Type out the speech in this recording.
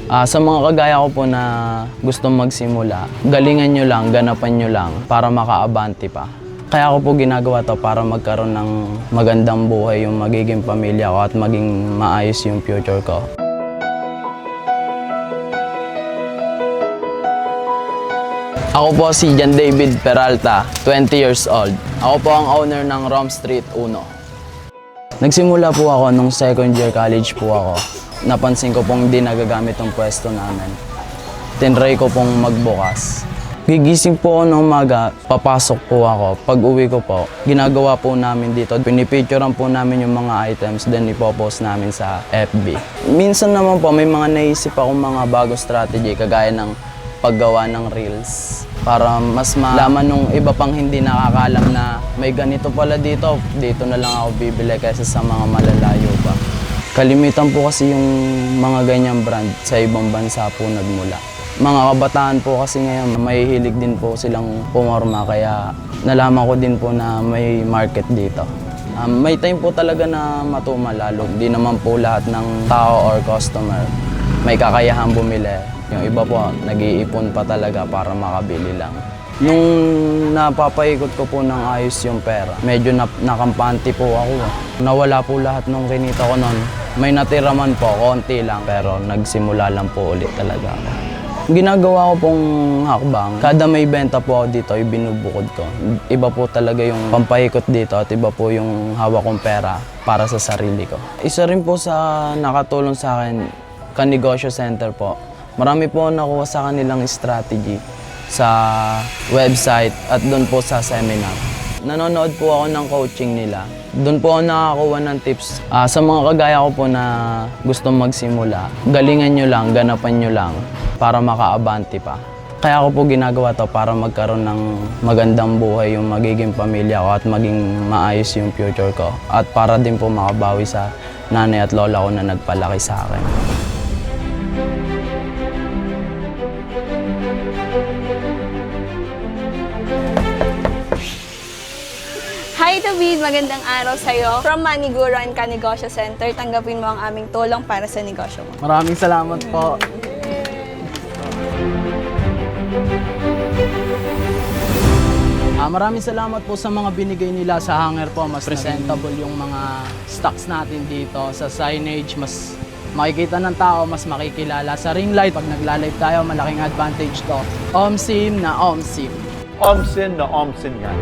Sa mga kagaya ko po na gusto magsimula, galingan nyo lang, ganapan nyo lang para makaabante pa. Kaya ako po ginagawa to para magkaroon ng magandang buhay yung magiging pamilya ko at maging maayos yung future ko. Ako po si John David Peralta, 20 years old. Ako po ang owner ng Rom Street 1. Nagsimula po ako nung second year college po ako. Napansin ko pong hindi nagagamit ang pwesto namin. Tinry ko pong magbukas. Gigising po ako ng umaga, papasok po ako. Pag uwi ko po, ginagawa po namin dito. Pinipicturean po namin yung mga items, then ipopost namin sa FB. Minsan naman po, may mga naisip akong mga bagong strategy, kagaya ng paggawa ng reels. Para mas malaman nung iba pang hindi nakakaalam na may ganito pala dito, dito na lang ako bibili kaysa sa mga malalayo pa. Kalimitan po kasi yung mga ganyang brand sa ibang bansa po nagmula. Mga kabataan po kasi ngayon, may hilig din po silang pumorma kaya nalaman ko din po na may market dito. May time po talaga na matumal lalo. Di naman po lahat ng tao or customer may kakayahang bumili. Yung iba po, nag-iipon pa talaga para makabili lang. Nung napapaikot ko po ng ayos yung pera, medyo nakampante po ako. Nawala po lahat nung kinita ko noon. May natira man po, konti lang, pero nagsimula lang po ulit talaga ako. Ginagawa ko pong hakbang, kada may benta po ako dito, ibinubukod ko. Iba po talaga yung pampaikot dito at iba po yung hawak kong pera para sa sarili ko. Isa rin po sa nakatulong sa akin, Kanegosyo Center po. Marami po nakuha sa kanilang strategy sa website at doon po sa seminar. Nanonood po ako ng coaching nila. Doon po ako nakakuha ng tips. Sa mga kagaya ko po na gusto magsimula, galingan nyo lang, ganapan nyo lang para makaabante pa. Kaya ako po ginagawa to para magkaroon ng magandang buhay yung magiging pamilya ko at maging maayos yung future ko. At para din po makabawi sa nanay at lola ko na nagpalaki sa akin. Hi David! Magandang araw sa'yo. From Maniguro and Kanegosyo Center, tanggapin mo ang aming tulong para sa negosyo mo. Maraming salamat po. Maraming salamat po sa mga binigay nila sa hanger po. Mas presentable yung mga stocks natin dito. Sa signage, mas makikita ng tao, mas makikilala. Sa ring light, pag nagla-live tayo, malaking advantage to. OMSIM na OMSIM. OMSIM na OMSIM yan.